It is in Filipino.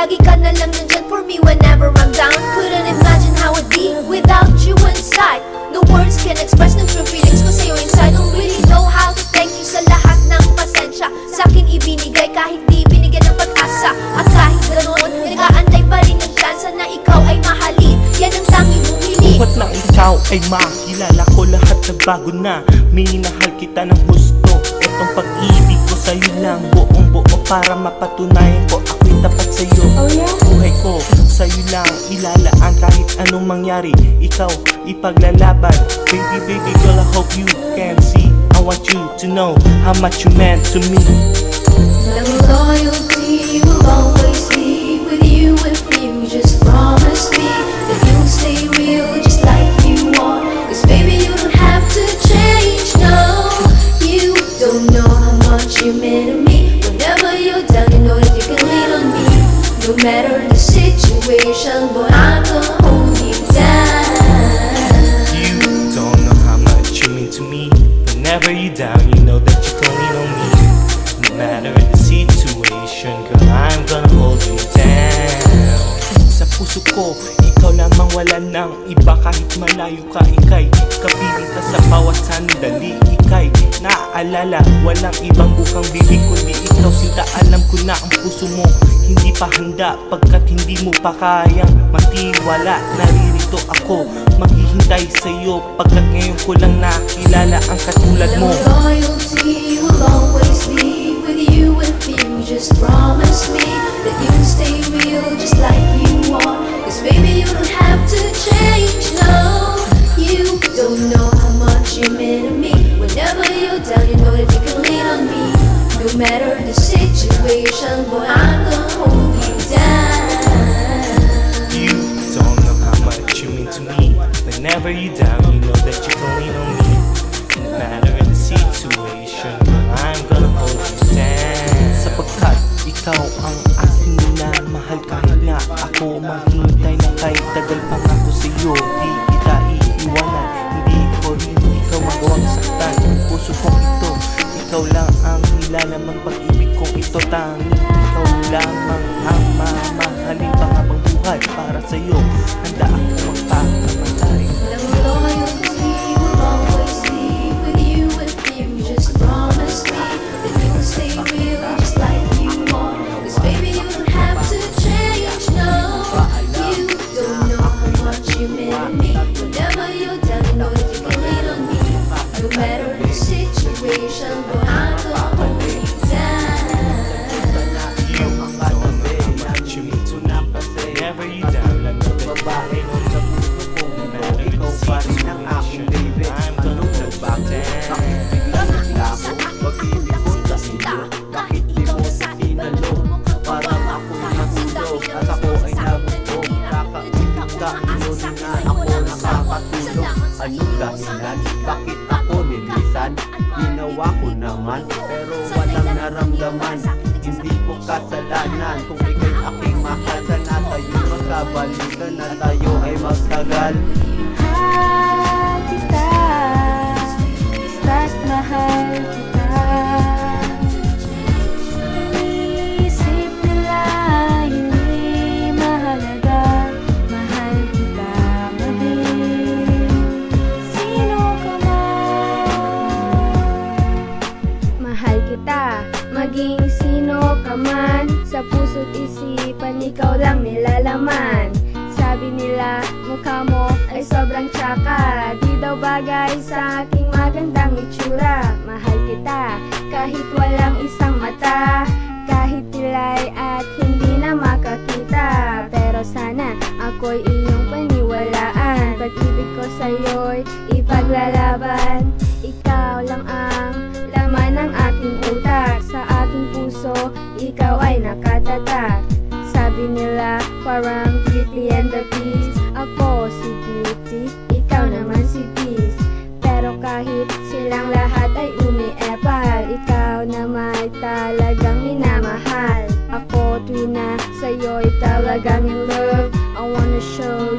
Lagi ka na lang nandyan for me whenever I'm down. Couldn't imagine how it'd be without you inside. No words can express ng true feelings ko sa'yo inside. Don't really know how to thank you sa lahat ng pasensya sa'kin ibinigay kahit di binigyan ng pag-asa. At kahit ganoon, nag-aantay pa rin ang chance na ikaw ay mahalin. Yan ang tanging bumili. Buhat na ikaw ay makilala ko, lahat na bago na. Minahal kita ng gusto. Etong pag-ibig ko sa'yo lang, buong buo para mapatunayan ko ako'y tapat sa'yo. Buhay ko sa'yo lang ilalaan kahit anong mangyari. Ikaw ipaglalaban. Baby, baby girl, I hope you can see. I want you to know how much you meant to me. The loyalty will always be with you if you just promise me that you'll stay real just like you are. Cause baby, you don't have to change, no. You don't know how much you meant to me. Whenever you're down, you know that you can lean on me. No matter the situation, boy, I'm gonna hold you down. You don't know how much you mean to me. Whenever you're down, you know that you can lean on me. No matter the situation, girl, I'm gonna hold you down. Sa puso ko, ikaw lamang, wala nang iba. Kahit malayo ka, ikay kapiling ka sa bawat sandali. Ikay naaalala, walang ibang bukang bibig kundi ikaw. Sinta, alam ko na ang puso mo hindi pa handa, pagkat hindi mo pa kayang magtiwala. Naririto ako, maghihintay sa'yo, pagkat ngayon ko lang nakilala ang katulad mo. The loyalty will always be with you if you just promise me that you'll stay real just like you are. Cause baby, you don't have to change, no. You don't know how much you meant to me. Whenever you're down, you know that you can lean on me. No matter the situation, boy, I'm gonna hold you down. You don't know how much you mean to me. Whenever you're down, you know that you can lean on me. No matter the situation, but I'm gonna hold you down. Sapagkat ikaw ang aking minamahal, kahit na ako maghintay na kahit tagal pa nga ako sa'yo. Di kita iiwanan, hindi ko rin ikaw magawang saktan. Ang puso kong ito, ikaw lang ang nilalamang pag-ibig kong ito. Tanging ikaw lamang ang mamahalin pa habang buhay para sa'yo. Handa ako magpakamatay. The loyalty will always be with you if you just promise me that you'll stay real just like you are. Cause baby, you don't have to change, no. You don't know how much you meant to me. Whenever you're down, you know that you can lean on me. No matter the situation, boy, I'm gonna hold you down. You don't know how much you mean to me. Whenever you're down, I know that Babae mo sa puso ko, ikaw pa rin ang aking baby. Anong nagbago? Bakit biglang naglaho? Pag-ibig ko sa iyo, bakit di mo sinalo? Parang ako nahulog at ako ay nabugog. Kakaibig ka, inunin na ako nakakatulog. Anong dahilan? Bakit ako nilisan? Ginawa ko naman, pero walang naramdaman. Hindi ko kasalanan kung ikaw'y aking mahal. Sana tayo magkabalikan na tayo ay magtagal. Mahal kita, basta't mahal kita. Isip nila hindi mahalaga, mahal kita maging sino ka man. Mahal kita, maging sino ka man. Sa puso't isipan, ikaw lang nilalaman. Sabi nila, mukha mo ay sobrang tsaka. Di daw bagay sa aking magandang itsura. Mahal kita, kahit walang isang mata. Kahit tilay at hindi na makakita. Pero sana ako'y iyong paniwalaan. Pag-ibig ko sa'yo'y ipaglalaban. Ikaw lang ang laman ng aking utak. Sa aking puso, ikaw ay nakatatak. Sabi nila, parang Beauty and the Beast. Ako si Beauty, ikaw naman si Beast. Pero kahit silang lahat ay umiepal, ikaw naman talagang minamahal. Ako tuwing na sa'yo'y talagang in love. I wanna show